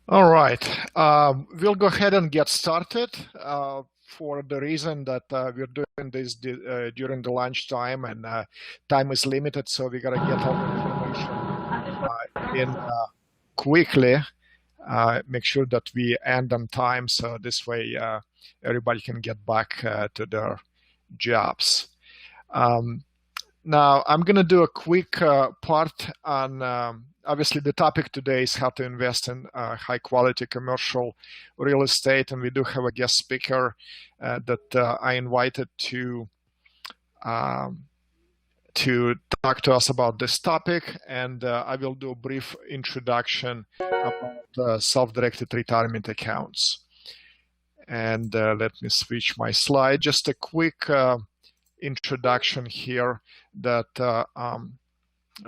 All right, we'll go ahead and get started for the reason that we're doing this during the lunch time, and time is limited, so we gotta get all the information in quickly. Make sure that we end on time, so this way everybody can get back to their jobs. Now, I'm going to do a quick part on, obviously the topic today is how to invest in high quality commercial real estate. And we do have a guest speaker that I invited to talk to us about this topic. And I will do a brief introduction about self-directed retirement accounts. And let me switch my slide. Just a quick introduction here that a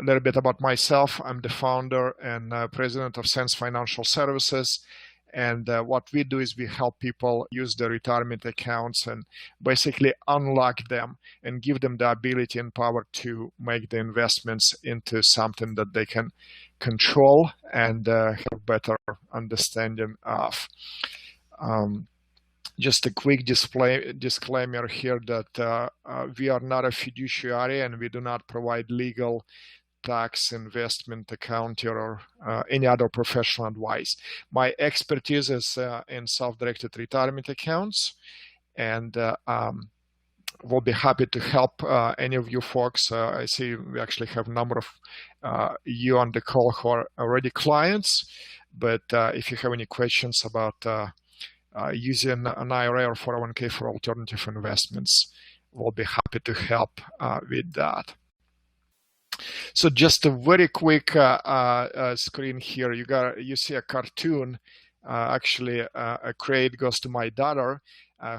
little bit about myself. I'm the founder and president of Sense Financial Services. And what we do is we help people use their retirement accounts and basically unlock them and give them the ability and power to make the investments into something that they can control and have better understanding of. Just a quick disclaimer here that we are not a fiduciary and we do not provide legal, tax, investment, accounting, or any other professional advice. My expertise is in self-directed retirement accounts, and we'll be happy to help any of you folks. I see we actually have a number of you on the call who are already clients, but if you have any questions about using an IRA or 401k for alternative investments, we'll be happy to help with that. So just a very quick screen here. You see a cartoon. Actually, a credit goes to my daughter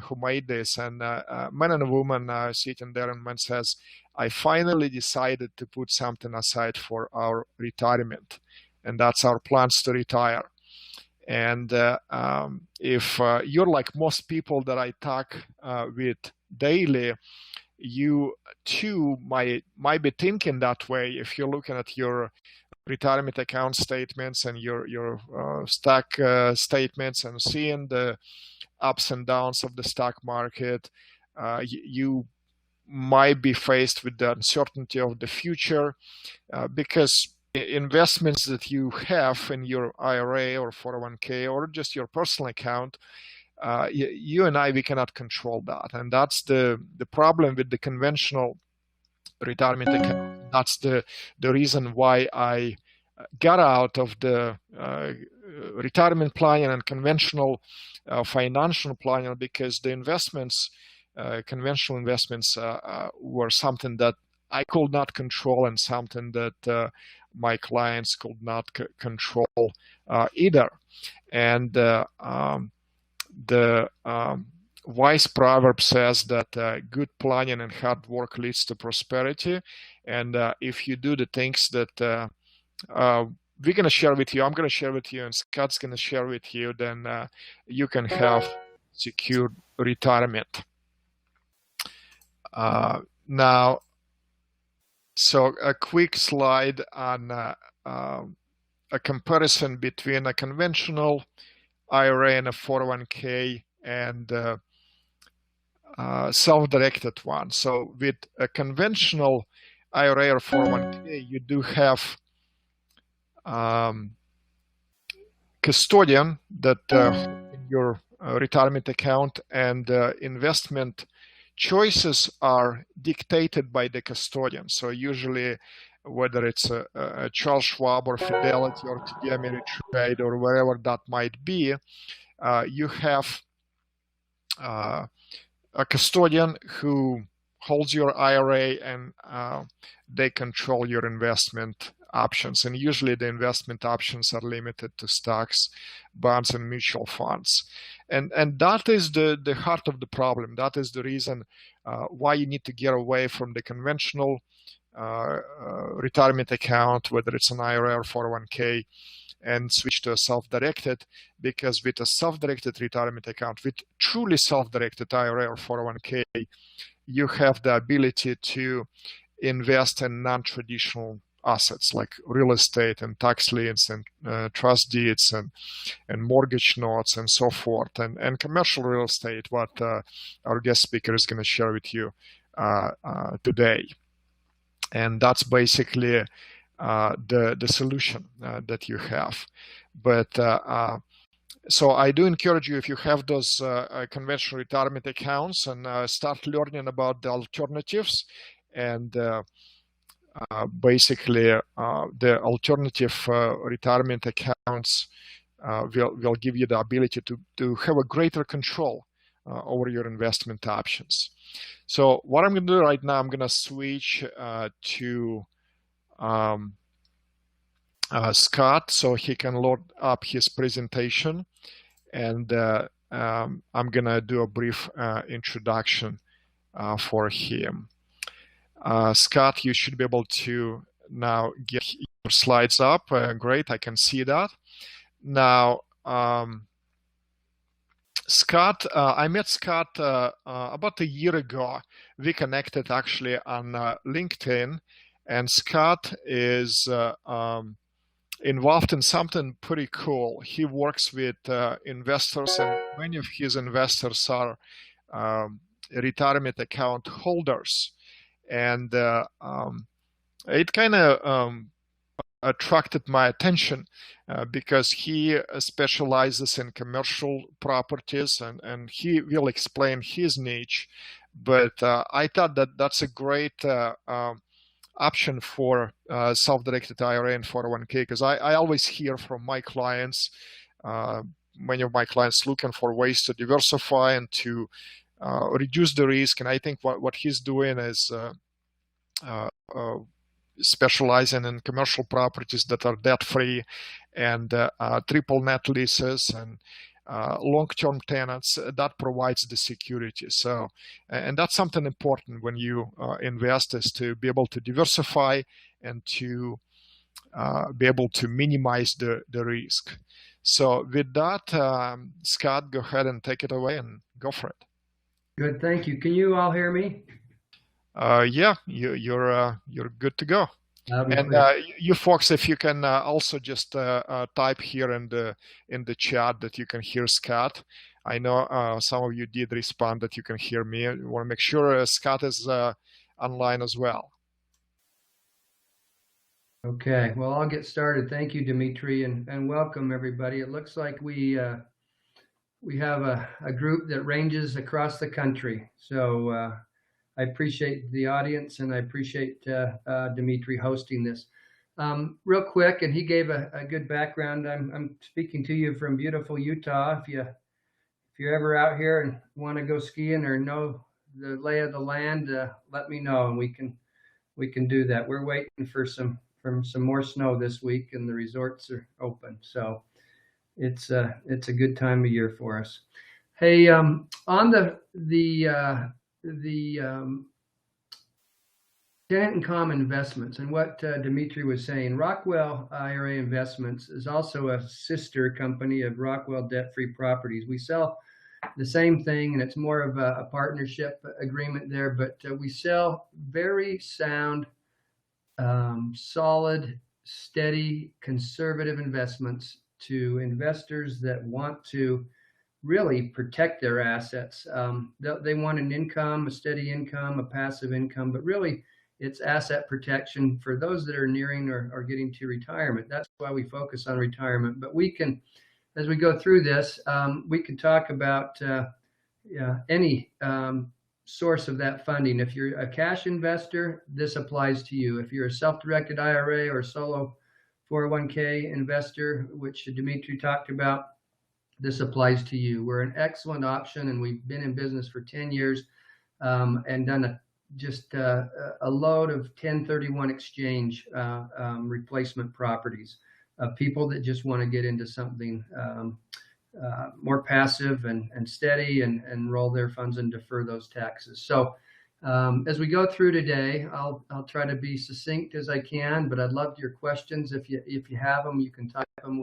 who made this, and man and a woman sitting there, and man says, "I finally decided to put something aside for our retirement, and that's our plans to retire." And if you're like most people that I talk with daily, you too might be thinking that way. If you're looking at your retirement account statements and your stock statements and seeing the ups and downs of the stock market, you might be faced with the uncertainty of the future because investments that you have in your IRA or 401k or just your personal account, you and we cannot control that. And that's the problem with the conventional retirement account. That's the reason why I got out of the retirement planning and conventional financial planning, because the investments, conventional investments, were something that I could not control and something that my clients could not control either. And the wise proverb says that good planning and hard work leads to prosperity. And if you do the things that we're going to share with you, I'm going to share with you, and Scott's going to share with you, then you can have secure retirement. Now, so a quick slide on a comparison between a conventional IRA and a 401k and self-directed one. So with a conventional IRA or 401k, you do have custodian that your retirement account, and investment choices are dictated by the custodian. So usually, whether it's a Charles Schwab or Fidelity or TD Ameritrade or wherever that might be, you have a custodian who holds your IRA, and they control your investment options. And usually the investment options are limited to stocks, bonds, and mutual funds. And that is the heart of the problem. That is the reason why you need to get away from the conventional retirement account, whether it's an IRA or 401k, and switch to a self-directed, because with a self-directed retirement account, with truly self-directed IRA or 401k, you have the ability to invest in non-traditional assets like real estate and tax liens and trust deeds and mortgage notes and so forth, and commercial real estate, what our guest speaker is going to share with you today. And that's basically the solution that you have. But so I do encourage you, if you have those conventional retirement accounts, and start learning about the alternatives. And basically, the alternative retirement accounts will give you the ability to have a greater control over your investment options. So what I'm going to do right now, I'm going to switch to Scott so he can load up his presentation, and I'm going to do a brief introduction for him. Scott, you should be able to now get your slides up. Great, I can see that. Now, Scott, I met Scott about a year ago. We connected actually on LinkedIn, and Scott is involved in something pretty cool. He works with investors, and many of his investors are retirement account holders. And it kind of attracted my attention because he specializes in commercial properties, and he will explain his niche. But I thought that that's a great option for self-directed IRA and 401k, because I always hear from my clients, many of my clients looking for ways to diversify and to reduce the risk. And I think what he's doing is specializing in commercial properties that are debt-free, and triple net leases, and long-term tenants that provides the security. So, and that's something important when you invest, is to be able to diversify and to be able to minimize the risk. So with that, Scott, go ahead and take it away and go for it. Good, thank you. Can you all hear me? Yeah, you're good to go. And you folks, if you can also just type here in the chat that you can hear Scott. I know some of you did respond that you can hear me. I want to make sure Scott is online as well. Okay, well, I'll get started. Thank you, Dimitri, and welcome everybody. It looks like we have a group that ranges across the country. So I appreciate the audience, and I appreciate Dimitri hosting this. Real quick, and he gave a good background. I'm speaking to you from beautiful Utah. If you're ever out here and want to go skiing or know the lay of the land, let me know, and we can do that. We're waiting for some more snow this week, and the resorts are open, so it's a good time of year for us. Hey, on the tenant and common investments, and what Dimitri was saying, Rockwell IRA Investments is also a sister company of Rockwell Debt-Free Properties. We sell the same thing, and it's more of a partnership agreement there, but we sell very sound, solid, steady, conservative investments to investors that want to really protect their assets. They want an income, a steady income, a passive income, but really it's asset protection for those that are nearing or getting to retirement. That's why we focus on retirement. But we can, as we go through this, we can talk about any source of that funding. If you're a cash investor, this applies to you. If you're a self-directed IRA or solo 401k investor, which Dimitri talked about, this applies to you. We're an excellent option, and we've been in business for 10 years and done a load of 1031 exchange replacement properties of people that just want to get into something more passive and steady and roll their funds and defer those taxes. So as we go through today, I'll try to be succinct as I can, but I'd love your questions. If you have them, you can type them.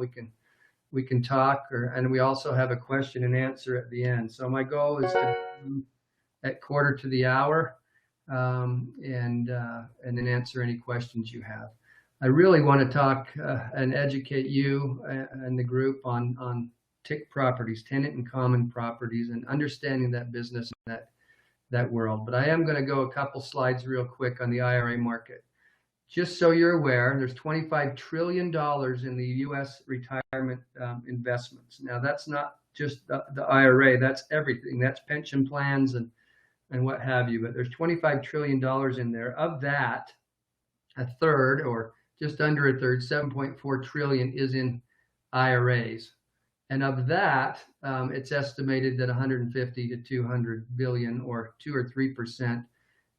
We can talk, and we also have a question and answer at the end. So my goal is to be at quarter to the hour, and then answer any questions you have. I really want to talk and educate you and the group on TIC properties, tenant and common properties, and understanding that business and that world. But I am going to go a couple slides real quick on the IRA market. Just so you're aware, there's $25 trillion in the U.S. retirement investments. Now, that's not just the IRA, that's everything. That's pension plans and what have you. But there's $25 trillion in there. Of that, a third, or just under a third, 7.4 trillion, is in IRAs. And of that, it's estimated that 150 to 200 billion, or 2 or 3%,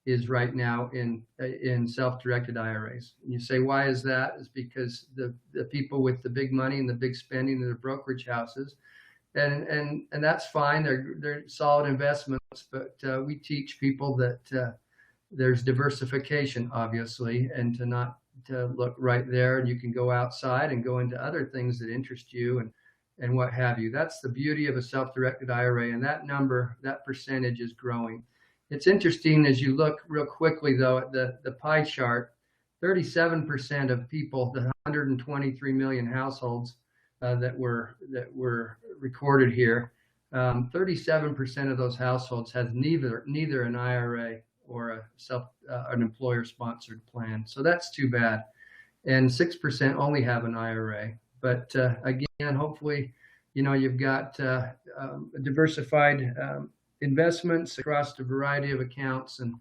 is right now in self-directed IRAs. And you say, why is that? It's because the people with the big money and the big spending are the brokerage houses, and that's fine. They're solid investments, but we teach people that there's diversification, obviously, and to look right there, and you can go outside and go into other things that interest you and what have you. That's the beauty of a self-directed IRA, and that percentage is growing. It's interesting as you look real quickly, though, at the pie chart. 37% of people, the 123 million households that were recorded here, 37% of those households has neither an IRA or an employer-sponsored plan. So that's too bad. And 6% only have an IRA. But again, hopefully, you've got diversified investments across a variety of accounts, and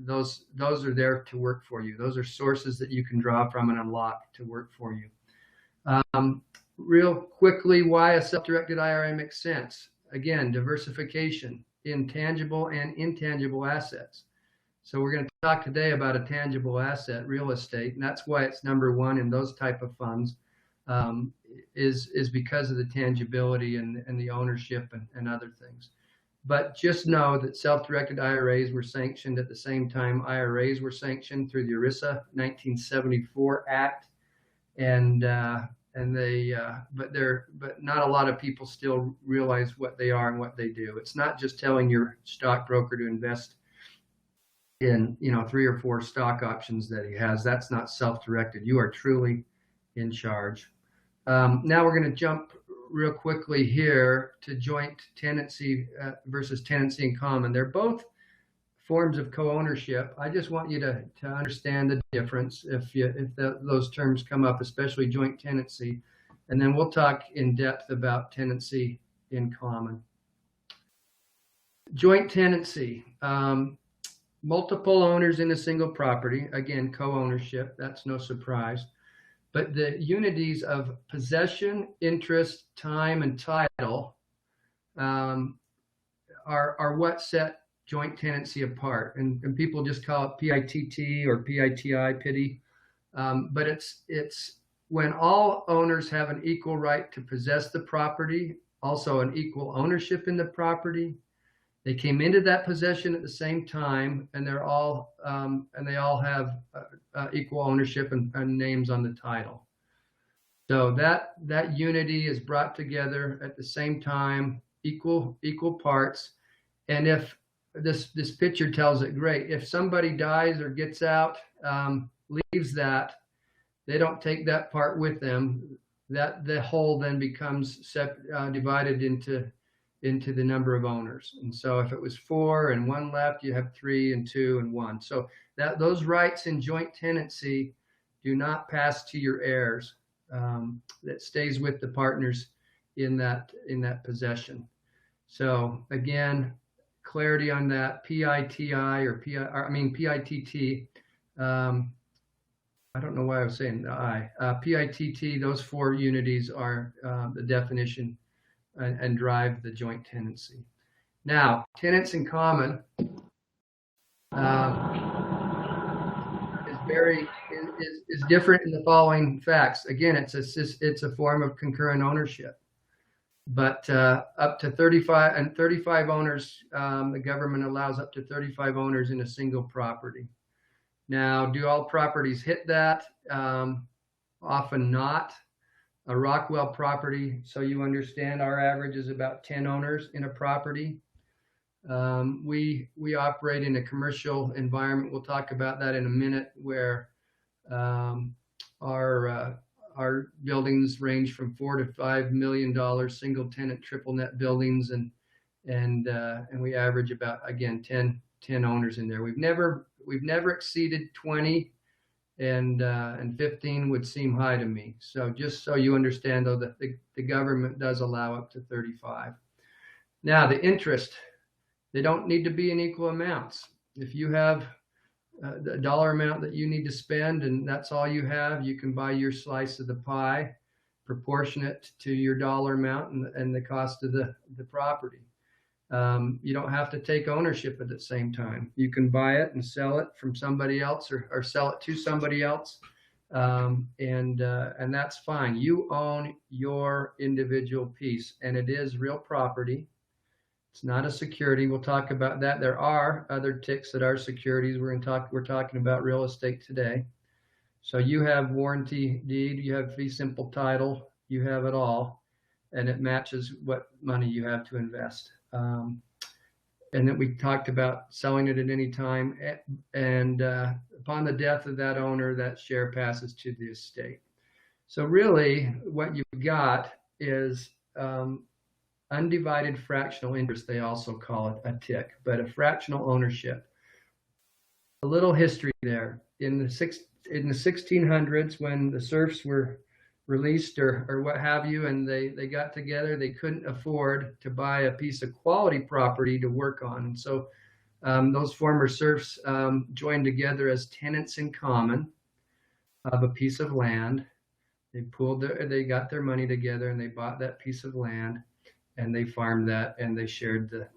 those are there to work for you. Those are sources that you can draw from and unlock to work for you. Real quickly, why a self-directed IRA makes sense. Again, diversification in tangible and intangible assets. So we're going to talk today about a tangible asset, real estate, and that's why it's number one in those type of funds, is because of the tangibility and the ownership and other things. But just know that self-directed IRAs were sanctioned at the same time IRAs were sanctioned through the ERISA 1974 Act, but not a lot of people still realize what they are and what they do. It's not just telling your stockbroker to invest in 3 or 4 stock options that he has. That's not self-directed. You are truly in charge. Now we're going to jump real quickly here to joint tenancy versus tenancy in common. They're both forms of co-ownership. I just want you to understand the difference if those terms come up, especially joint tenancy, and then we'll talk in depth about tenancy in common. Joint tenancy, multiple owners in a single property. Again, co-ownership. That's no surprise. But the unities of possession, interest, time, and title are what set joint tenancy apart. And people just call it PITT or PITI, pity. But it's when all owners have an equal right to possess the property, also an equal ownership in the property. They came into that possession at the same time, and they all have equal ownership and names on the title. So that unity is brought together at the same time, equal parts. And if this picture tells it great, if somebody dies or gets out, leaves that, they don't take that part with them. That the whole then becomes divided into the number of owners. And so if it was 4 and 1 left, you have 3 and 2 and 1. So those rights in joint tenancy do not pass to your heirs. That stays with the partners in that possession. So again, clarity on that. PITT. I don't know why I was saying the I. PITT. Those 4 unities are the definition and drive the joint tenancy. Now, tenants in common is different in the following facts. Again, it's a form of concurrent ownership, but up to 35 owners. The government allows up to 35 owners in a single property. Now, do all properties hit that? Often not. A Rockwell property, so you understand, our average is about 10 owners in a property. We operate in a commercial environment. We'll talk about that in a minute, where Our buildings range from $4 to $5 million, single tenant, triple net buildings, and we average about, again, 10 owners in there. We've never exceeded 20, and 15 would seem high to me. So just so you understand, though, that the government does allow up to 35. Now, the interest, they don't need to be in equal amounts. If you have the dollar amount that you need to spend and that's all you have, you can buy your slice of the pie proportionate to your dollar amount and the cost of the property. You don't have to take ownership at the same time. You can buy it and sell it from somebody else, or sell it to somebody else, and that's fine. You own your individual piece, and it is real property. It's not a security. We'll talk about that. There are other ticks that are securities. We're talking about real estate today. So you have warranty deed, you have fee simple title, you have it all, and it matches what money you have to invest. And then we talked about selling it at any time, and upon the death of that owner, that share passes to the estate. So really what you've got is undivided fractional interest, they also call it a TIC, but a fractional ownership. A little history there. In the 1600s, when the serfs were released or what have you, and they got together, they couldn't afford to buy a piece of quality property to work on. And so those former serfs joined together as tenants in common of a piece of land. They got their money together and they bought that piece of land, and they farmed that, and they shared the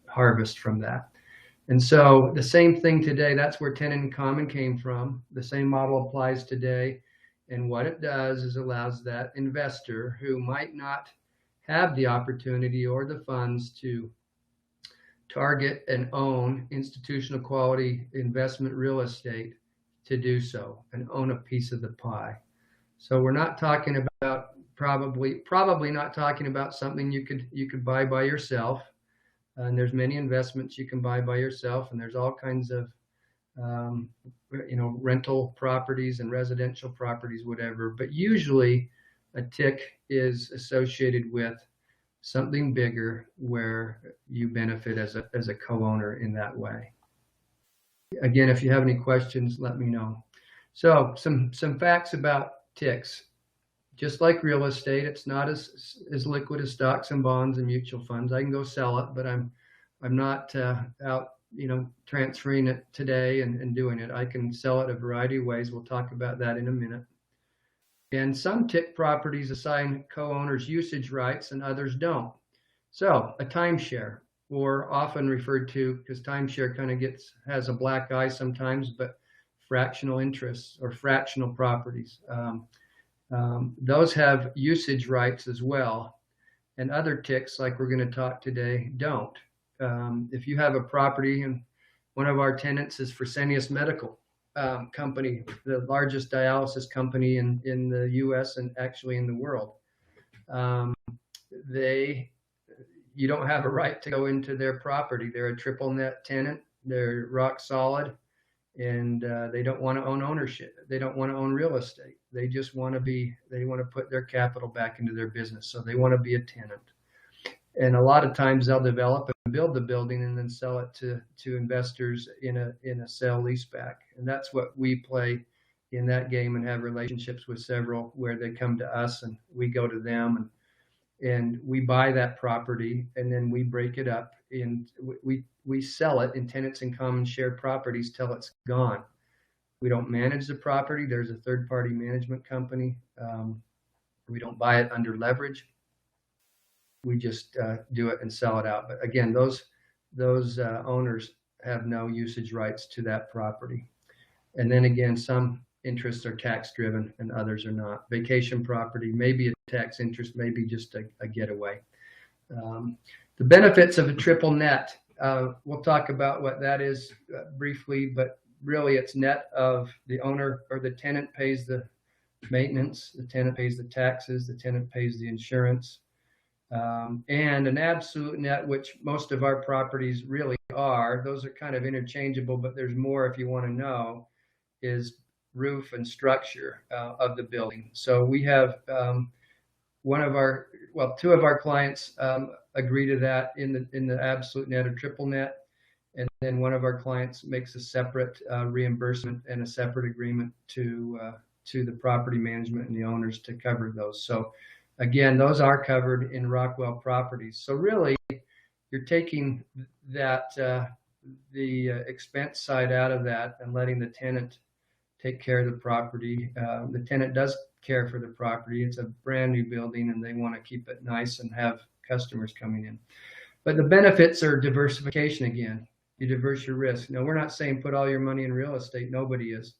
harvest from that. And so the same thing today, that's where tenant in common came from. The same model applies today. And what it does is allows that investor who might not have the opportunity or the funds to target and own institutional quality investment real estate to do so and own a piece of the pie. So we're not talking about probably not talking about something you could buy by yourself. And there's many investments you can buy by yourself, and there's all kinds of rental properties and residential properties, whatever. But usually a TIC is associated with something bigger where you benefit as a co-owner in that way. Again, if you have any questions, let me know. So some facts about TICs. Just like real estate, it's not as liquid as stocks and bonds and mutual funds. I can go sell it, but I'm not out, transferring it today and doing it. I can sell it a variety of ways. We'll talk about that in a minute. And some TIC properties assign co-owners usage rights and others don't. So a timeshare, or often referred to, because timeshare kind of has a black eye sometimes, but fractional interests or fractional properties. Those have usage rights as well, and other TICs, like we're going to talk today, don't. If you have a property, and one of our tenants is Fresenius Medical Company, the largest dialysis company in the U.S. and actually in the world, you don't have a right to go into their property. They're a triple net tenant. They're rock solid. And they don't want to own ownership. They don't want to own real estate. They just want to put their capital back into their business. So they want to be a tenant. And a lot of times they'll develop and build the building and then sell it to investors in a sale leaseback. And that's what we play in that game, and have relationships with several where they come to us and we go to them, and we buy that property, and then we break it up and we sell it in tenants in common shared properties till it's gone. We don't manage the property. There's a third-party management company. We don't buy it under leverage. We just do it and sell it out. But again, those owners have no usage rights to that property. And then again, some interests are tax-driven and others are not. Vacation property may be a tax interest, maybe just a getaway. The benefits of a triple net. We'll talk about what that is briefly, but really it's net of the owner, or the tenant pays the maintenance, the tenant pays the taxes, the tenant pays the insurance, and an absolute net, which most of our properties really are. Those are kind of interchangeable, but there's more if you want to know. is roof and structure of the building. So we have two of our clients agree to that in the absolute net or triple net, and then one of our clients makes a separate reimbursement and a separate agreement to the property management and the owners to cover those. So again, those are covered in Rockwell properties. So really, you're taking that the expense side out of that and letting the tenant take care of the property. The tenant does care for the property. It's a brand new building and they want to keep it nice and have customers coming in. But the benefits are diversification again. You diverse your risk. No, we're not saying put all your money in real estate. Nobody is.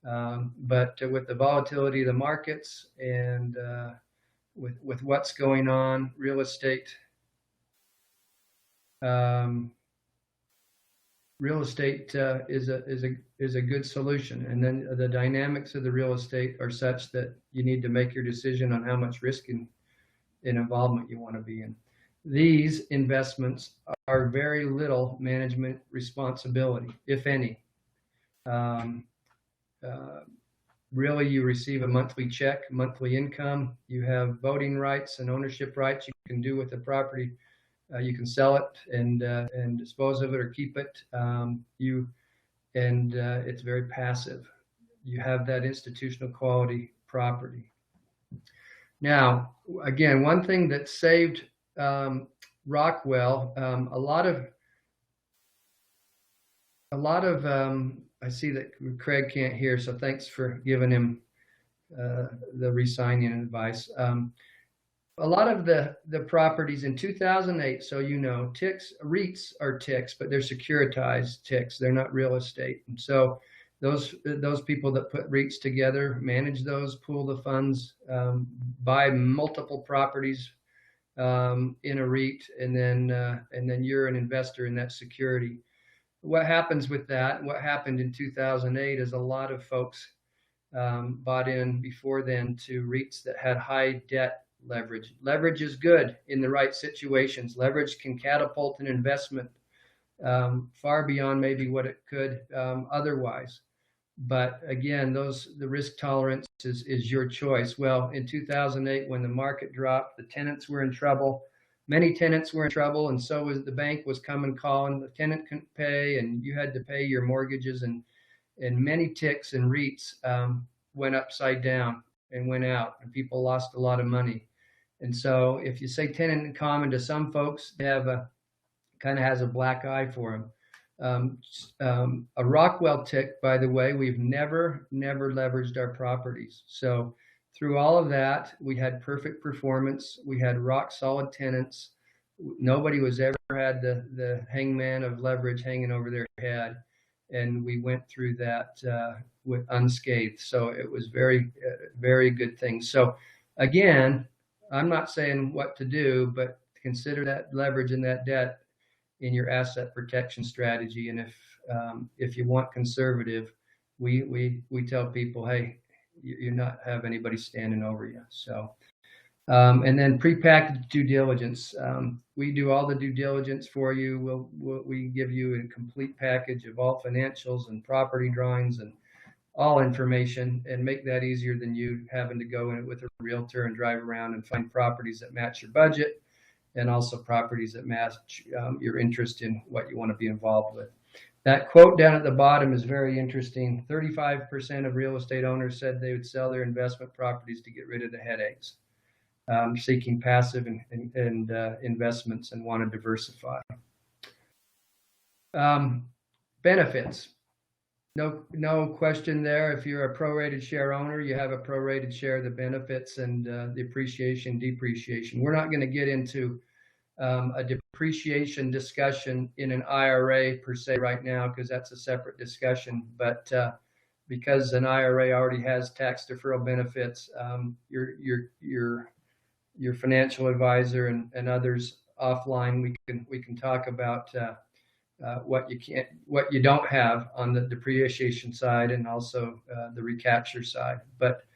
But with the volatility of the markets and with what's going on, real estate is a good solution. And then the dynamics of the real estate are such that you need to make your decision on how much risk and involvement you want to be in. These investments are very little management responsibility, if any. Really, you receive a monthly check, monthly income. You have voting rights and ownership rights. You can do with the property. You can sell it and dispose of it or keep it. It's very passive. You have that institutional quality property. Now, again, one thing that saved Rockwell, a lot of I see that Craig can't hear, so thanks for giving him the re-signing advice. A lot of the properties in 2008, so you know, REITs are TICs, but they're securitized TICs. They're not real estate. And so those people that put REITs together, manage those, pool the funds, buy multiple properties in a REIT, and then you're an investor in that security. What happens with that? What happened in 2008 is a lot of folks bought in before then to REITs that had high debt leverage. Leverage is good in the right situations. Leverage can catapult an investment far beyond maybe what it could otherwise. But again, the risk tolerance is your choice. Well, in 2008, when the market dropped, the tenants were in trouble. Many tenants were in trouble, and so was the bank was coming calling. The tenant couldn't pay, and you had to pay your mortgages, and many TICs and REITs went upside down and went out, and people lost a lot of money. And so if you say tenant in common to some folks, they have kind of has a black eye for them. A Rockwell TIC, by the way, we've never leveraged our properties. So through all of that, we had perfect performance. We had rock solid tenants. Nobody was ever had the hangman of leverage hanging over their head. And we went through that with unscathed. So it was very, very good thing. So again, I'm not saying what to do, but consider that leverage and that debt in your asset protection strategy. And if you want conservative, we tell people, hey, you're not have anybody standing over you. So, and then prepackaged due diligence. We do all the due diligence for you. We give you a complete package of all financials and property drawings and all information, and make that easier than you having to go in with a realtor and drive around and find properties that match your budget, and also properties that match your interest in what you want to be involved with. That quote down at the bottom is very interesting. 35% of real estate owners said they would sell their investment properties to get rid of the headaches, seeking passive and investments and want to diversify. Benefits. No question there. If you're a prorated share owner, you have a prorated share of the benefits and the appreciation, depreciation. We're not going to get into a depreciation discussion in an IRA per se right now, because that's a separate discussion. But because an IRA already has tax deferral benefits, your financial advisor and others offline, we can talk about what you don't have on the depreciation side, and also the recapture side. But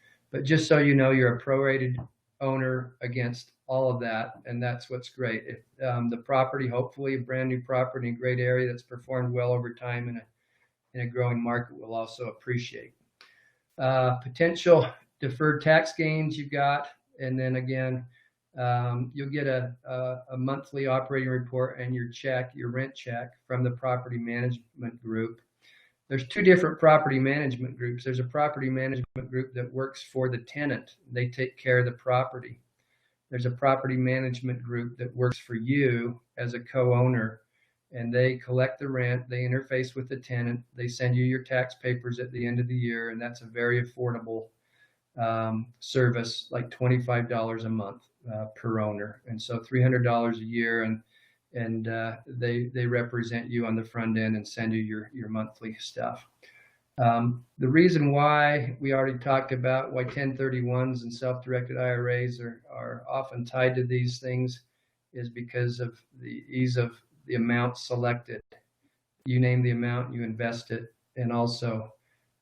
just so you know, you're a prorated owner against all of that, and that's what's great. If the property, hopefully a brand new property in a great area that's performed well over time in a growing market will also appreciate. Potential deferred tax gains you've got, and then again, you'll get a monthly operating report and your rent check from the property management group. There's two different property management groups. There's a property management group that works for the tenant. They take care of the property. There's a property management group that works for you as a co-owner, and they collect the rent, they interface with the tenant, they send you your tax papers at the end of the year, and that's a very affordable service, like $25 a month per owner. And so $300 a year, and they represent you on the front end and send you your monthly stuff. The reason why we already talked about why 1031s and self-directed IRAs are often tied to these things is because of the ease of the amount selected. You name the amount, you invest it, and also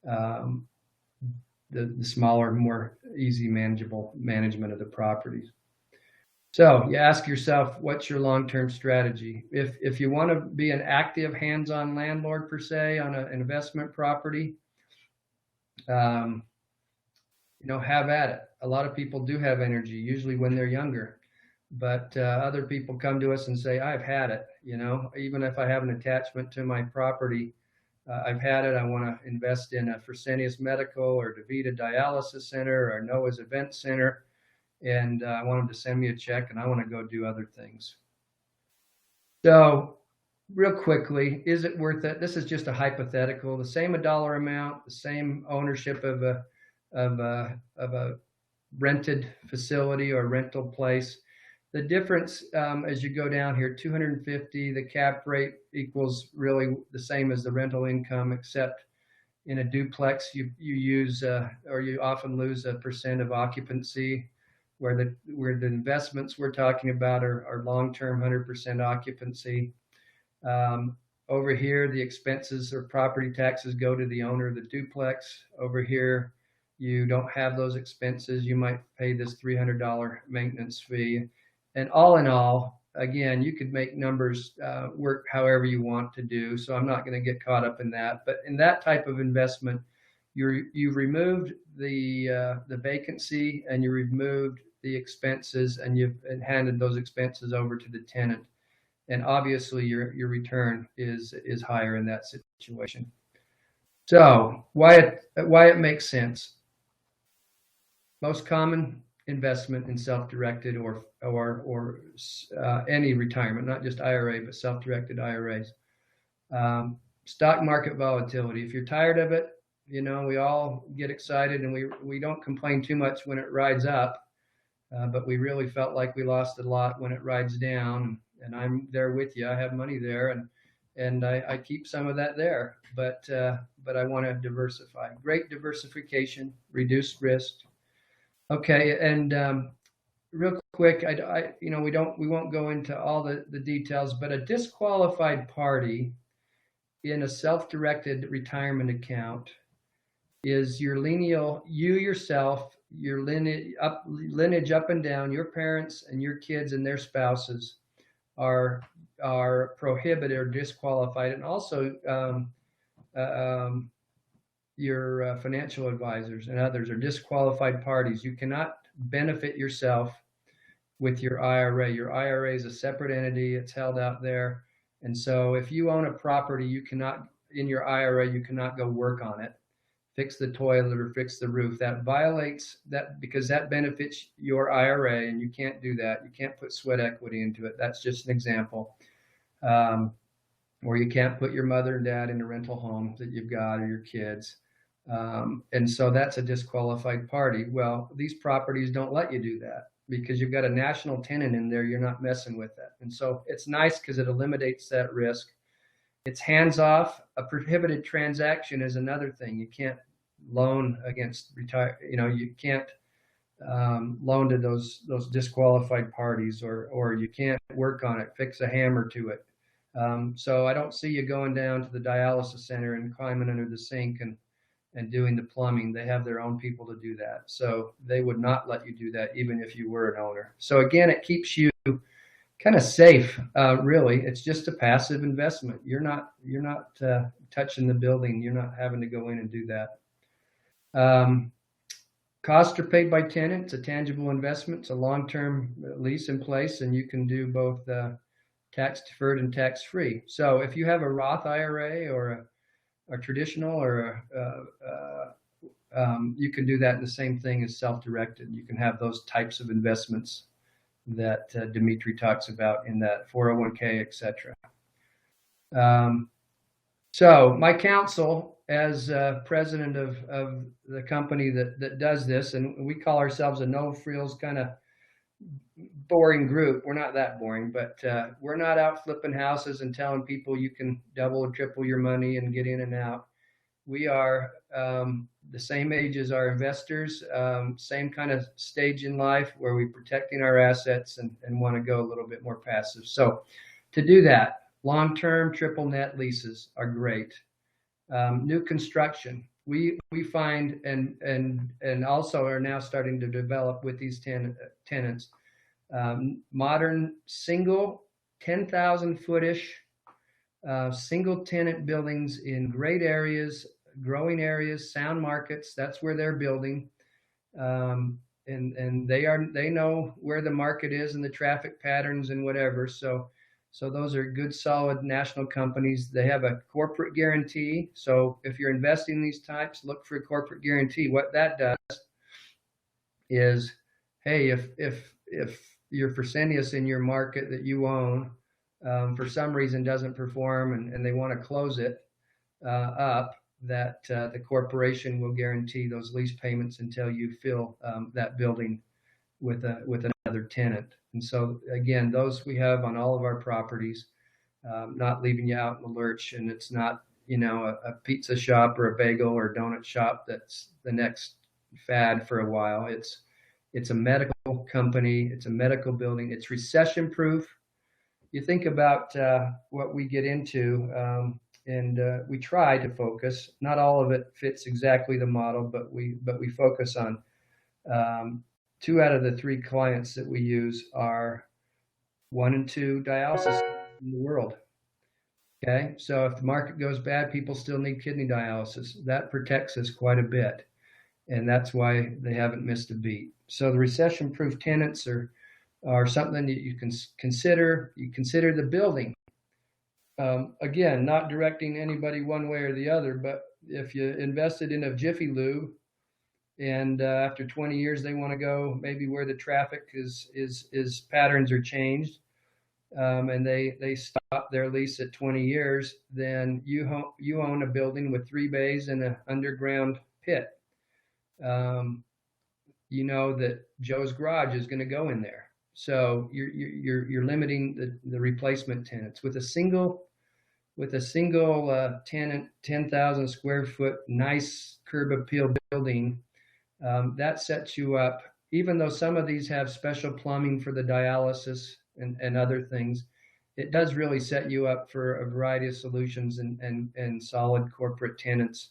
the smaller, more easy manageable management of the properties. So you ask yourself, what's your long-term strategy? If you want to be an active, hands-on landlord per se on an investment property, have at it. A lot of people do have energy, usually when they're younger, but other people come to us and say, I've had it. Even if I have an attachment to my property, I've had it. I want to invest in a Fresenius Medical or DaVita Dialysis Center or Noah's Event Center. And I want them to send me a check, and I want to go do other things. So real quickly, is it worth it? This is just a hypothetical. The same dollar amount, the same ownership of a rented facility or rental place. The difference as you go down here, 250, the cap rate equals really the same as the rental income, except in a duplex you use or you often lose 1% of occupancy. Where the investments we're talking about are long-term 100% occupancy. Over here, the expenses or property taxes go to the owner of the duplex. Over here, you don't have those expenses. You might pay this $300 maintenance fee. And all in all, again, you could make numbers work however you want to do. So I'm not going to get caught up in that. But in that type of investment, you've removed the vacancy, and you removed the expenses, and you've handed those expenses over to the tenant. And obviously your return is higher in that situation. So why it makes sense. Most common investment in self-directed or any retirement, not just IRA, but self-directed IRAs. Stock market volatility. If you're tired of it, we all get excited, and we don't complain too much when it rides up. But we really felt like we lost a lot when it rides down, and I'm there with you. I have money there, and I keep some of that there, but I want to diversify. Great diversification, reduced risk. Okay, and real quick, we won't go into all the details, but a disqualified party in a self-directed retirement account is your lineage up and down, your parents and your kids and their spouses are prohibited or disqualified, and also your financial advisors and others are disqualified parties. You cannot benefit yourself with your IRA. Your IRA is a separate entity. It's held out there. And so if you own a property, in your IRA, you cannot go work on it, fix the toilet or fix the roof. That violates that, because that benefits your IRA, and you can't do that. You can't put sweat equity into it. That's just an example. Or you can't put your mother and dad in a rental home that you've got, or your kids. And so that's a disqualified party. Well, these properties don't let you do that because you've got a national tenant in there. You're not messing with that. And so it's nice because it eliminates that risk. It's hands off. A prohibited transaction is another thing. You can't loan against you can't loan to those disqualified parties, or you can't work on it, fix a hammer to it. So I don't see you going down to the dialysis center and climbing under the sink and doing the plumbing. They have their own people to do that. So they would not let you do that, even if you were an owner. So again, it keeps you kind of safe. Really, it's just a passive investment. You're not touching the building. You're not having to go in and do that. Costs are paid by tenant. It's a tangible investment. It's a long-term lease in place, and you can do both tax deferred and tax free. So if you have a Roth IRA or a traditional or you can do that in the same thing as self-directed. You can have those types of investments that Dimitri talks about in that 401k, etc. So my counsel as president of the company that does this, and we call ourselves a no frills kind of boring group. We're not that boring, but we're not out flipping houses and telling people you can double or triple your money and get in and out. We are the same age as our investors, same kind of stage in life where we're protecting our assets and want to go a little bit more passive. So to do that, long-term triple net leases are great. New construction, we find and also are now starting to develop with these tenants, modern single 10,000 footish single tenant buildings in great areas, growing areas, sound markets. That's where they're building, and they know where the market is and the traffic patterns and whatever. So those are good, solid national companies. They have a corporate guarantee. So if you're investing in these types, look for a corporate guarantee. What that does is, hey, if your Fresenius in your market that you own for some reason doesn't perform and they want to close it up, that the corporation will guarantee those lease payments until you fill that building with another tenant. And so again, those we have on all of our properties, not leaving you out in the lurch. And it's not, a pizza shop or a bagel or donut shop that's the next fad for a while. It's a medical company. It's a medical building. It's recession proof. You think about what we get into, and we try to focus. Not all of it fits exactly the model, but we focus on 2 out of the 3 clients that we use are 1 and 2 dialysis in the world. Okay, so if the market goes bad, people still need kidney dialysis. That protects us quite a bit, and that's why they haven't missed a beat. So the recession-proof tenants are something that you can consider. You consider the building. Again, not directing anybody one way or the other, but if you invested in a Jiffy Lube and after 20 years they want to go maybe where the traffic is patterns are changed, and they stop their lease at 20 years, then you own a building with 3 bays and an underground pit. You know that Joe's garage is going to go in there. So you're limiting the replacement tenants with a single tenant, 10,000 square foot, nice curb appeal building. That sets you up. Even though some of these have special plumbing for the dialysis and other things, it does really set you up for a variety of solutions and solid corporate tenants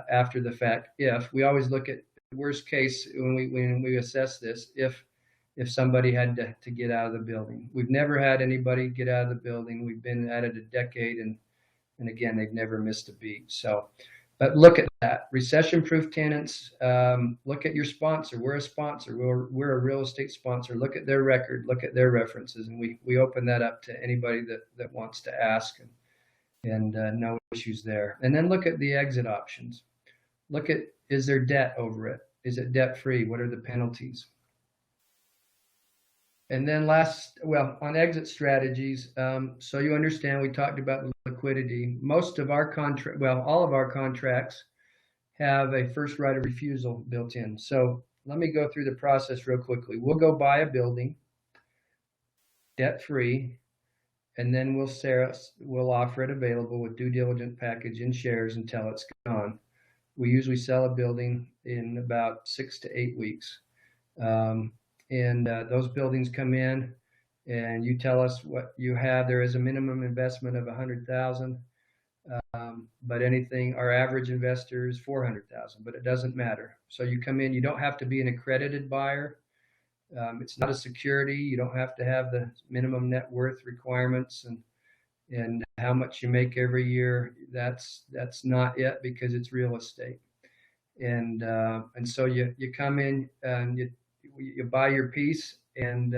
after the fact. If we always look at worst case when we assess this, if somebody had to get out of the building. We've never had anybody get out of the building. We've been at it a decade, and again, they've never missed a beat. So, but look at that. Recession-proof tenants, look at your sponsor. We're a sponsor. We're a real estate sponsor. Look at their record. Look at their references. And we open that up to anybody that wants to ask, and no issues there. And then look at the exit options. Look at, is there debt over it? Is it debt-free? What are the penalties? And then on exit strategies, so you understand, we talked about liquidity. Most of our all of our contracts have a first right of refusal built in. So let me go through the process real quickly. We'll go buy a building, debt-free, and then we'll offer it available with due diligence package in shares until it's gone. We usually sell a building in about 6 to 8 weeks. And those buildings come in, and you tell us what you have. There is a minimum investment of $100,000, but our average investor is $400,000, but it doesn't matter. So you come in. You don't have to be an accredited buyer. It's not a security. You don't have to have the minimum net worth requirements and how much you make every year. That's not it, because it's real estate. And so you come in and you buy your piece, and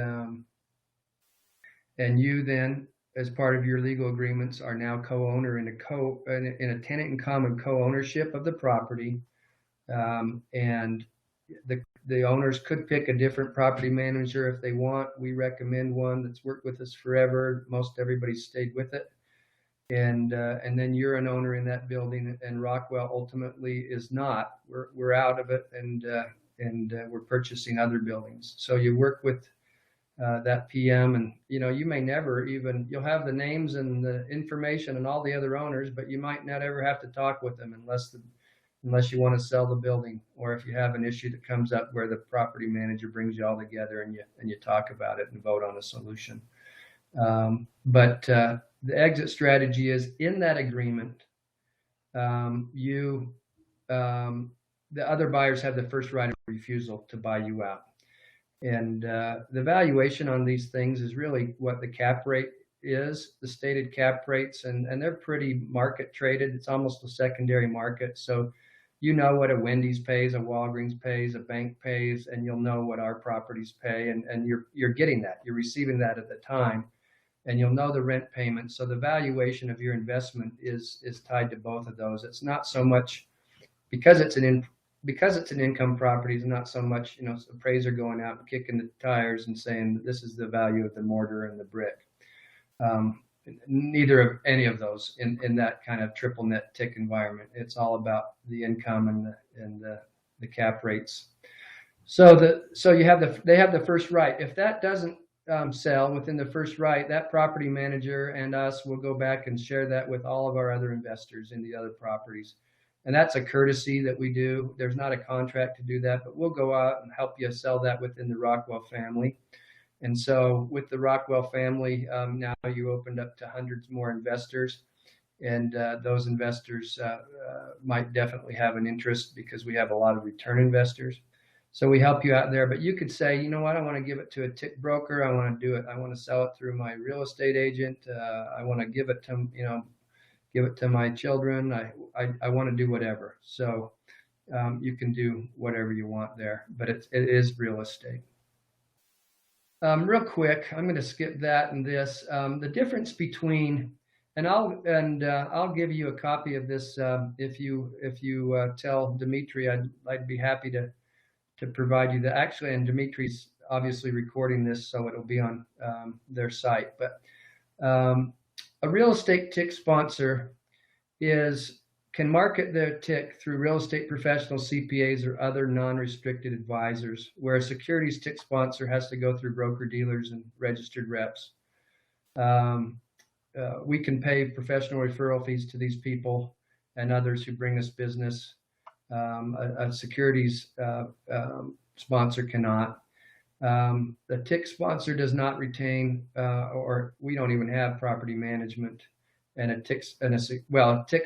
you then, as part of your legal agreements, are now co-owner in a tenant in common co-ownership of the property. And the owners could pick a different property manager if they want. We recommend one that's worked with us forever. Most everybody stayed with it. And then you're an owner in that building, and Rockwell ultimately is not. We're out of it, and we're purchasing other buildings. So you work with that PM, and you may never even, you'll have the names and the information and all the other owners, but you might not ever have to talk with them unless you want to sell the building, or if you have an issue that comes up where the property manager brings you all together and you talk about it and vote on a solution. But the exit strategy is, in that agreement, the other buyers have the first right of refusal to buy you out. And the valuation on these things is really what the cap rate is, the stated cap rates, and they're pretty market traded. It's almost a secondary market. So what a Wendy's pays, a Walgreens pays, a bank pays, and you'll know what our properties pay, and you're getting that. You're receiving that at the time, and you'll know the rent payment. So the valuation of your investment is tied to both of those. It's not so much because it's an income property. It's not so much appraiser going out and kicking the tires and saying this is the value of the mortar and the brick. Neither of any of those in that kind of triple net tick environment. It's all about the income and the cap rates. So they have the first right. If that doesn't sell within the first right, that property manager and us will go back and share that with all of our other investors in the other properties. And that's a courtesy that we do. There's not a contract to do that, but we'll go out and help you sell that within the Rockwell family. And so with the Rockwell family, now you opened up to hundreds more investors, and those investors might definitely have an interest because we have a lot of return investors. So we help you out there, but you could say, you know what, I want to give it to a tick broker. I want to do it. I want to sell it through my real estate agent. I want to give it to my children. I want to do whatever. So you can do whatever you want there, but it is real estate. Real quick, I'm going to skip that and this. The difference between, and I'll give you a copy of this if you tell Dimitri. I'd be happy to provide you that. Actually, and Dimitri's obviously recording this, so it'll be on their site. But a real estate TIC sponsor can market their TIC through real estate professionals, CPAs, or other non-restricted advisors, where a securities TIC sponsor has to go through broker-dealers and registered reps. We can pay professional referral fees to these people and others who bring us business. A securities sponsor cannot. The TIC sponsor does not retain, or we don't even have property management. And a TIC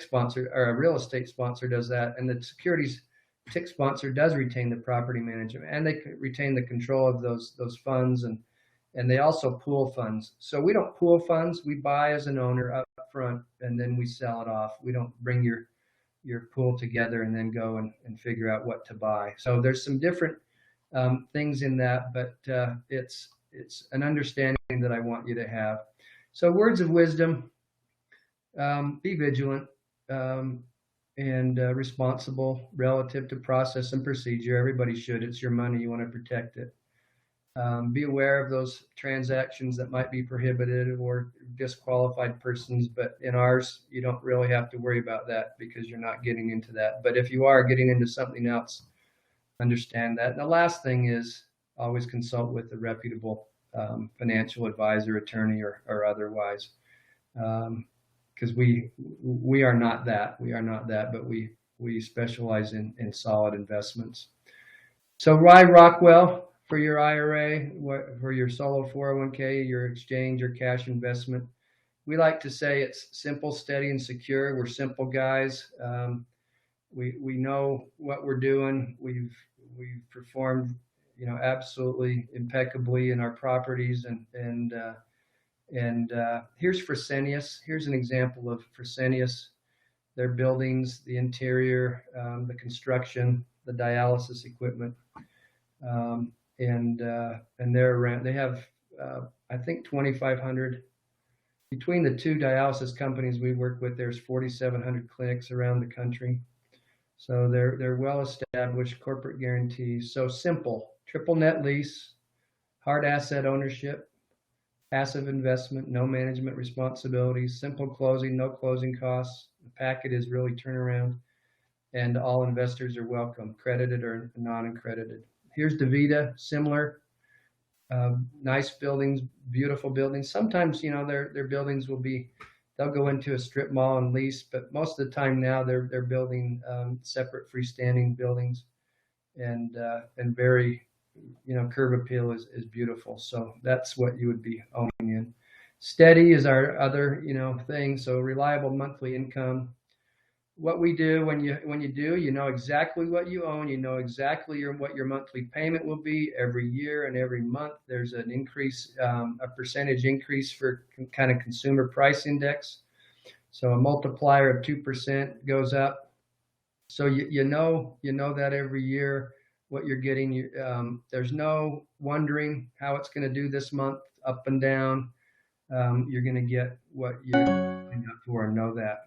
sponsor or a real estate sponsor does that, and the securities TIC sponsor does retain the property management, and they retain the control of those funds, and they also pool funds. So we don't pool funds; we buy as an owner up front, and then we sell it off. We don't bring your pool together and then go and figure out what to buy. So there's some different things in that, but it's an understanding that I want you to have. So words of wisdom. Be vigilant and responsible relative to process and procedure. Everybody should. It's your money. You want to protect it. Be aware of those transactions that might be prohibited or disqualified persons, but in ours, you don't really have to worry about that because you're not getting into that. But if you are getting into something else, understand that. And the last thing is always consult with a reputable financial advisor, attorney, or otherwise. Because we are not that. We are not that, but we specialize in solid investments. So why Rockwell for your IRA, for your solo 401k, your exchange, your cash investment? We like to say it's simple, steady, and secure. We're simple guys. We know what we're doing. We've performed absolutely impeccably in our properties. And here's Fresenius. Here's an example of Fresenius. Their buildings, the interior, the construction, the dialysis equipment, and they're around. They have, I think, 2,500. Between the two dialysis companies we work with, there's 4,700 clinics around the country. So they're well established, corporate guarantees. So simple, triple net lease, hard asset ownership, passive investment, no management responsibilities, simple closing, no closing costs. The packet is really turnaround, and all investors are welcome, credited or non-accredited. Here's DaVita, similar. Nice buildings, beautiful buildings. Sometimes, their buildings they'll go into a strip mall and lease, but most of the time now they're building separate freestanding buildings, and very, curb appeal is beautiful. So that's what you would be owning in. Steady is our other, thing. So reliable monthly income. What we do when you do, you know exactly what you own, you know exactly what your monthly payment will be every year and every month. There's an increase, a percentage increase for kind of consumer price index. So a multiplier of 2% goes up. So you know that every year what you're getting. There's no wondering how it's going to do this month, up and down. You're going to get what you signed up for, and know that.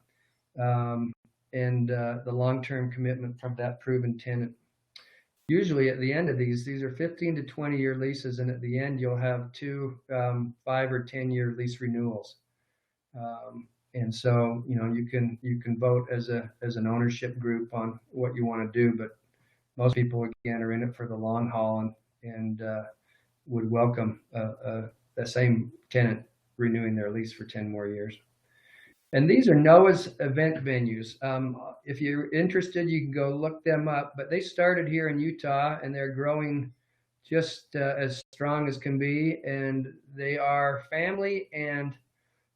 And the long-term commitment from that proven tenant. Usually at the end of these are 15 to 20-year leases, and at the end you'll have two 5 or 10-year lease renewals. And so you can vote as an ownership group on what you want to do, but most people again are in it for the long haul, and would welcome the same tenant renewing their lease for 10 more years. And these are Noah's event venues. If you're interested, you can go look them up. But they started here in Utah, and they're growing just as strong as can be. And they are family and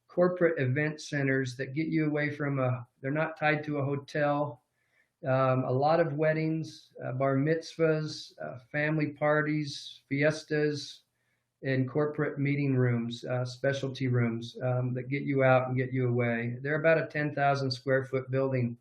corporate event centers that get you away from they're not tied to a hotel. A lot of weddings, bar mitzvahs, family parties, fiestas, and corporate meeting rooms, specialty rooms that get you out and get you away. They're about a 10,000 square foot building,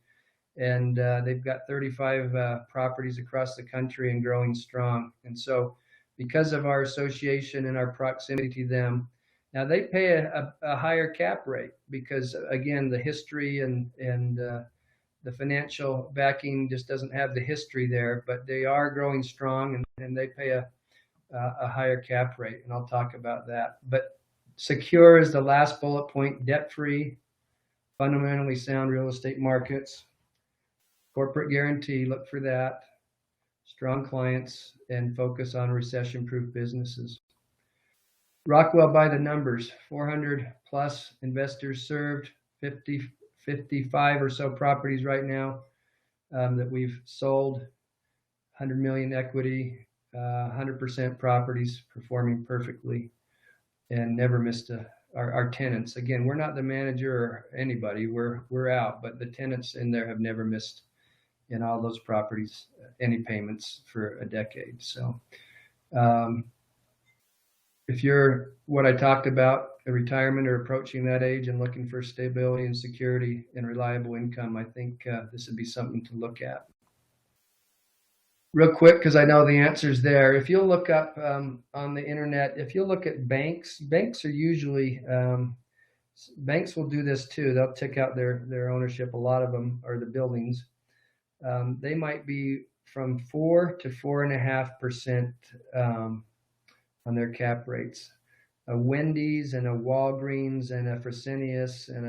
and they've got 35 properties across the country and growing strong. And so because of our association and our proximity to them, now they pay a higher cap rate because, again, the history and the financial backing just doesn't have the history there, but they are growing strong, and they pay a higher cap rate, and I'll talk about that. But secure is the last bullet point. Debt-free, fundamentally sound real estate markets, corporate guarantee, look for that, strong clients, and focus on recession-proof businesses. Rockwell by the numbers, 400 plus investors served, 55 or so properties right now that we've sold, 100 million equity, 100% properties performing perfectly, and never missed our tenants. Again, we're not the manager or anybody. We're out, but the tenants in there have never missed in all those properties any payments for a decade. So if you're what I talked about, a retirement or approaching that age and looking for stability and security and reliable income, I think this would be something to look at. Real quick, because I know the answer's there. If you'll look up on the internet, if you look at banks are usually, banks will do this too. They'll tick out their ownership. A lot of them are the buildings. They might be from 4 to 4.5% on their cap rates. A Wendy's and a Walgreens and a Fresenius and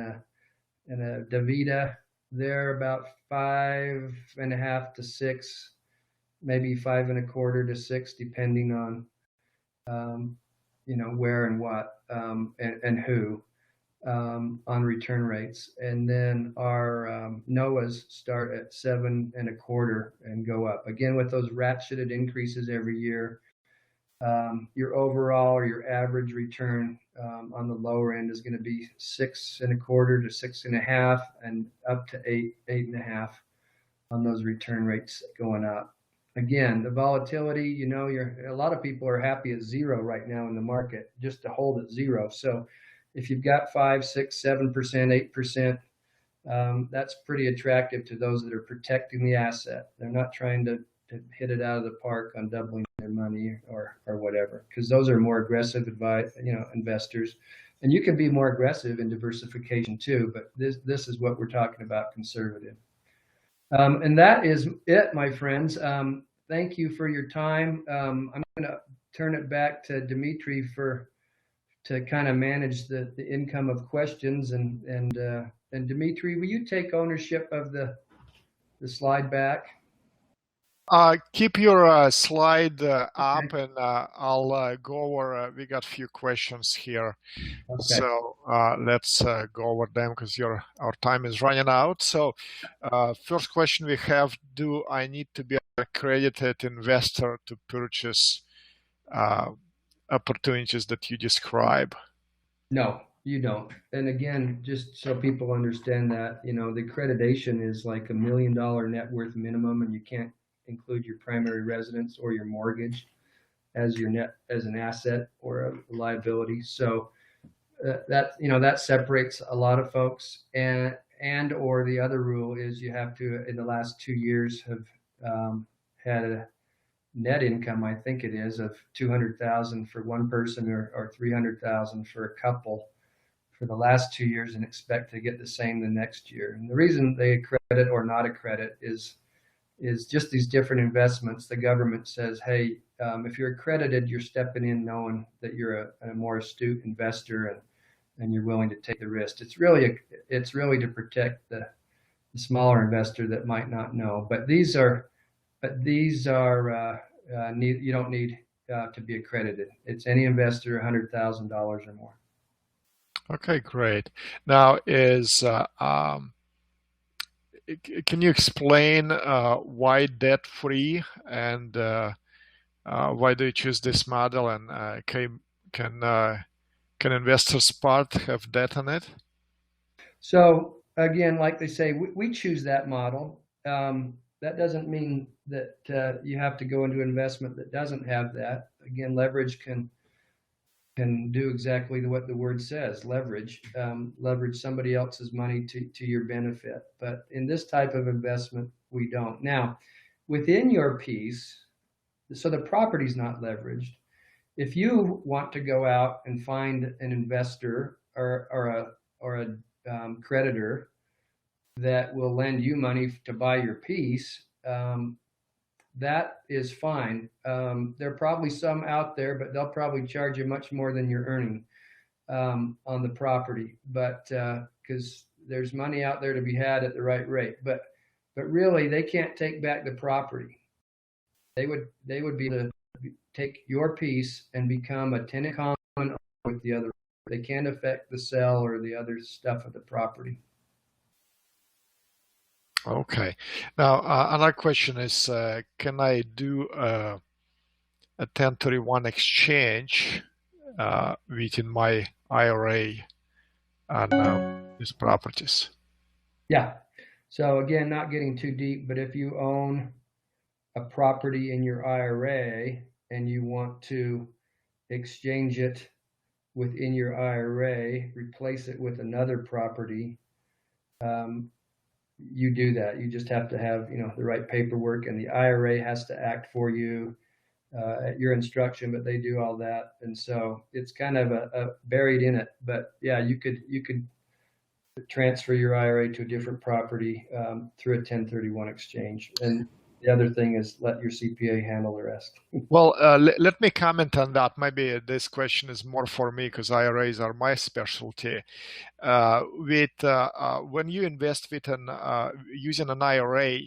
a DaVita, they're about 5.5 to 6. Maybe 5.25 to 6, depending on, where and what and who on return rates. And then our NOAAs start at 7.25 and go up. Again, with those ratcheted increases every year, your overall or your average return on the lower end is going to be 6.25 to 6.5, and up to 8.5 on those return rates going up. Again, the volatility, a lot of people are happy at zero right now in the market, just to hold at zero. So if you've got 5, 6, 7%, 8%, that's pretty attractive to those that are protecting the asset. They're not trying to hit it out of the park on doubling their money or whatever, because those are more aggressive investors. And you can be more aggressive in diversification too, but this is what we're talking about, conservative. And that is it, my friends. Thank you for your time. I'm going to turn it back to Dimitri to kind of manage the income of questions. And Dimitri, will you take ownership of the slide back? Keep your slide up, and I'll go over. We got a few questions here, Okay. so let's go over them because our time is running out. So, first question we have: do I need to be an accredited investor to purchase opportunities that you describe? No, you don't. And again, just so people understand that, the accreditation is like $1 million net worth minimum, and you can't include your primary residence or your mortgage as an asset or a liability. So that separates a lot of folks. And or the other rule is you have to, in the last 2 years, have had a net income, I think it is, of 200,000 for one person or 300,000 for a couple for the last 2 years, and expect to get the same the next year. And the reason they accredit or not accredit is just these different investments. The government says, hey, if you're accredited, you're stepping in knowing that you're a more astute investor and you're willing to take the risk. It's really to protect the smaller investor that might not know. But these are you don't need to be accredited. It's any investor $100,000 or more. Okay, great. Now, can you explain why debt-free, and why do you choose this model? And can investors' part have debt on it? So again, like they say, we choose that model. That doesn't mean that you have to go into an investment that doesn't have that. Again, leverage can do exactly what the word says, leverage somebody else's money to your benefit. But in this type of investment, we don't. Now, within your piece, so the property's not leveraged. If you want to go out and find an investor or a creditor that will lend you money to buy your piece, that is fine. There are probably some out there, but they'll probably charge you much more than you're earning on the property. But because there's money out there to be had at the right rate, but really they can't take back the property. They would be able to take your piece and become a tenant common with the other. They can't affect the sale or the other stuff of the property. Okay. Now, another question is, can I do a 1031 exchange within my IRA on these properties? Yeah. So again, not getting too deep, but if you own a property in your IRA and you want to exchange it within your IRA, replace it with another property, you do that. You just have to have the right paperwork, and the IRA has to act for you at your instruction, but they do all that. And so it's kind of a buried in it. But yeah, you could transfer your IRA to a different property through a 1031 exchange. And the other thing is let your CPA handle the rest. Well, let me comment on that. Maybe this question is more for me because IRAs are my specialty. When you invest using an IRA,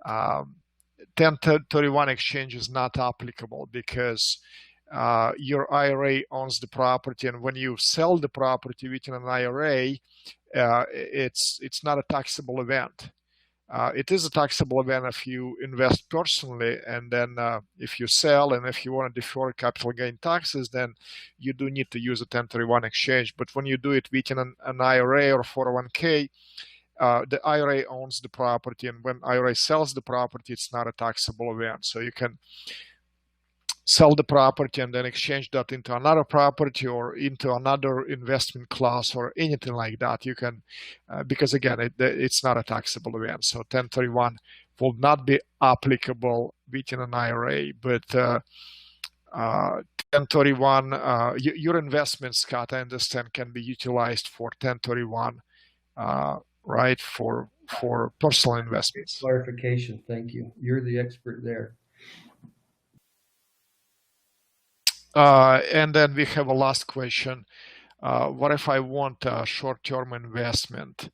1031 exchange is not applicable because your IRA owns the property, and when you sell the property within an IRA, it's not a taxable event. It is a taxable event if you invest personally, and then if you sell and if you want to defer capital gain taxes, then you do need to use a 1031 exchange. But when you do it within an IRA or 401k, the IRA owns the property, and when IRA sells the property, it's not a taxable event. So you can sell the property and then exchange that into another property or into another investment class or anything like that. You can, because again, it's not a taxable event. So 1031 will not be applicable within an IRA, but 1031, your investments, Scott, I understand, can be utilized for 1031, right, for personal investments. Clarification, thank you. You're the expert there. And then we have a last question. What if I want a short-term investment?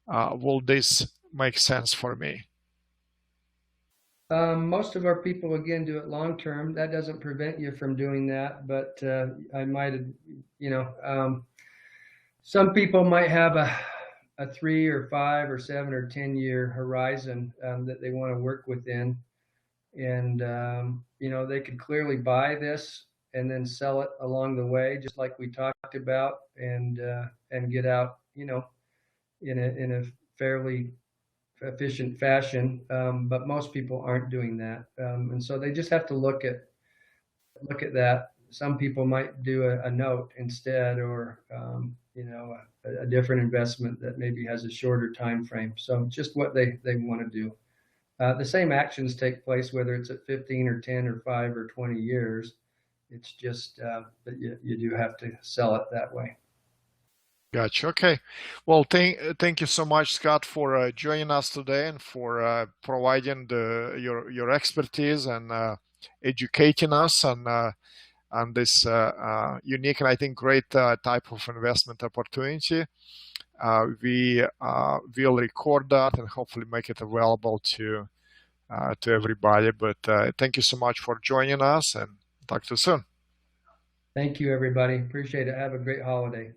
Will this make sense for me? Most of our people, again, do it long term. That doesn't prevent you from doing that, but I might have, some people might have a 3 or 5 or 7 or 10 year horizon that they want to work within. And, they could clearly buy this and then sell it along the way, just like we talked about, and get out, in a fairly efficient fashion. But most people aren't doing that, and so they just have to look at that. Some people might do a note instead, or a different investment that maybe has a shorter time frame. So just what they want to do. The same actions take place whether it's at 15 or 10 or 5 or 20 years. It's just that you do have to sell it that way. Gotcha. Okay. Well, thank you so much, Scott, for joining us today and for providing your expertise and educating us on this unique and I think great type of investment opportunity. We will record that and hopefully make it available to everybody. But thank you so much for joining us, and talk to you soon. Thank you, everybody. Appreciate it. Have a great holiday.